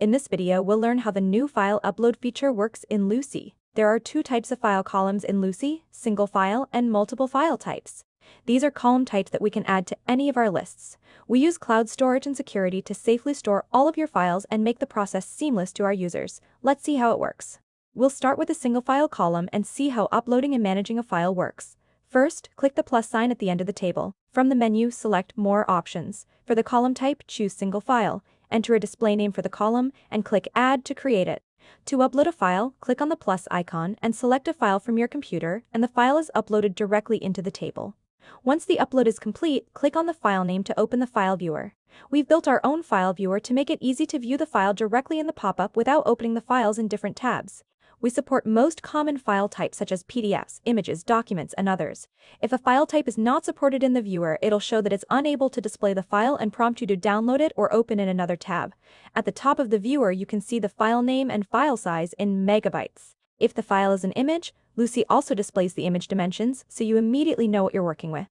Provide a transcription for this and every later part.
In this video, we'll learn how the new file upload feature works in Loocey. There are two types of file columns in Loocey, single file and multiple file types. These are column types that we can add to any of our lists. We use cloud storage and security to safely store all of your files and make the process seamless to our users. Let's see how it works. We'll start with a single file column and see how uploading and managing a file works. First, click the plus sign at the end of the table. From the menu, select More Options. For the column type, choose Single File. Enter a display name for the column and click Add to create it. To upload a file, click on the plus icon and select a file from your computer, and the file is uploaded directly into the table. Once the upload is complete, click on the file name to open the file viewer. We've built our own file viewer to make it easy to view the file directly in the pop-up without opening the files in different tabs. We support most common file types such as PDFs, images, documents, and others. If a file type is not supported in the viewer, it'll show that it's unable to display the file and prompt you to download it or open in another tab. At the top of the viewer, you can see the file name and file size in megabytes. If the file is an image, Loocey also displays the image dimensions, so you immediately know what you're working with.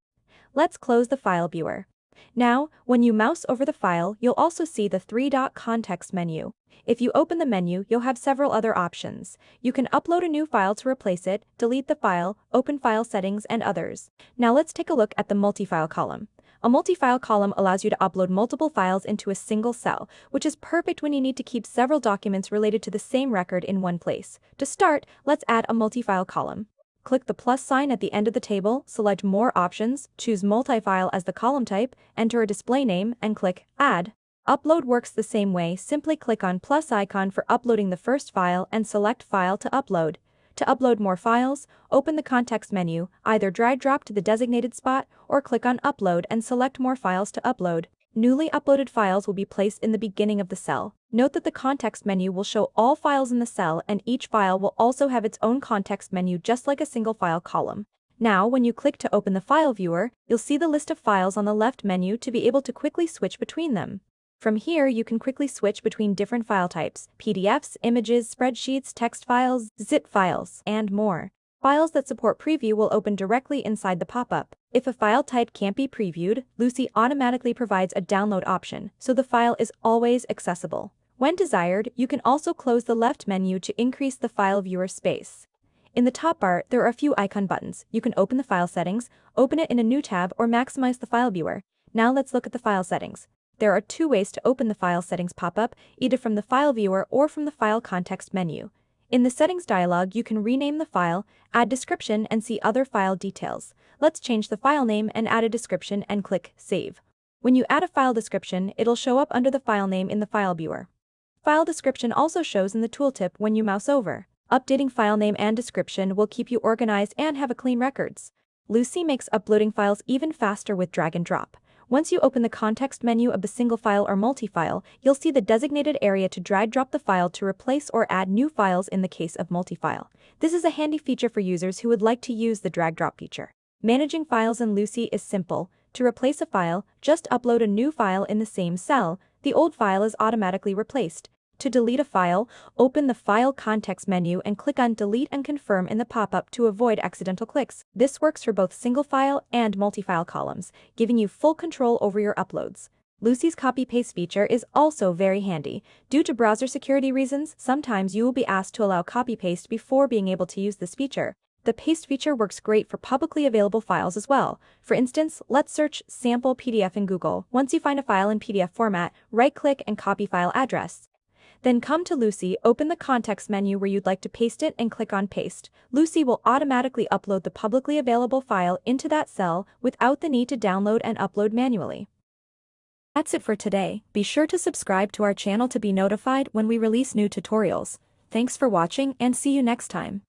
Let's close the file viewer. Now, when you mouse over the file, you'll also see the three-dot context menu. If you open the menu, you'll have several other options. You can upload a new file to replace it, delete the file, open file settings, and others. Now let's take a look at the multi-file column. A multi-file column allows you to upload multiple files into a single cell, which is perfect when you need to keep several documents related to the same record in one place. To start, let's add a multi-file column. Click the plus sign at the end of the table, select More Options, choose Multi-File as the column type, enter a display name, and click Add. Upload works the same way. Simply click on plus icon for uploading the first file and select File to upload. To upload more files, open the context menu, either drag-drop to the designated spot or click on Upload and select More Files to upload. Newly uploaded files will be placed in the beginning of the cell. Note that the context menu will show all files in the cell, and each file will also have its own context menu just like a single file column. Now, when you click to open the file viewer, you'll see the list of files on the left menu to be able to quickly switch between them. From here, you can quickly switch between different file types: PDFs, images, spreadsheets, text files, zip files, and more. Files that support preview will open directly inside the pop-up. If a file type can't be previewed, Loocey automatically provides a download option, so the file is always accessible. When desired, you can also close the left menu to increase the file viewer space. In the top bar, there are a few icon buttons. You can open the file settings, open it in a new tab, or maximize the file viewer. Now let's look at the file settings. There are two ways to open the file settings pop-up, either from the file viewer or from the file context menu. In the settings dialog, you can rename the file, add description, and see other file details. Let's change the file name and add a description and click Save. When you add a file description, it'll show up under the file name in the file viewer. File description also shows in the tooltip when you mouse over. Updating file name and description will keep you organized and have a clean records. Loocey makes uploading files even faster with drag and drop. Once you open the context menu of the single file or multi-file, you'll see the designated area to drag-drop the file to replace or add new files in the case of multi-file. This is a handy feature for users who would like to use the drag-drop feature. Managing files in Loocey is simple. To replace a file, just upload a new file in the same cell. The old file is automatically replaced. To delete a file, open the File context menu and click on Delete and Confirm in the pop-up to avoid accidental clicks. This works for both single file and multi-file columns, giving you full control over your uploads. Loocey's copy-paste feature is also very handy. Due to browser security reasons, sometimes you will be asked to allow copy-paste before being able to use this feature. The paste feature works great for publicly available files as well. For instance, let's search sample PDF in Google. Once you find a file in PDF format, right-click and copy file address. Then come to Loocey, open the context menu where you'd like to paste it and click on Paste. Loocey will automatically upload the publicly available file into that cell without the need to download and upload manually. That's it for today. Be sure to subscribe to our channel to be notified when we release new tutorials. Thanks for watching and see you next time.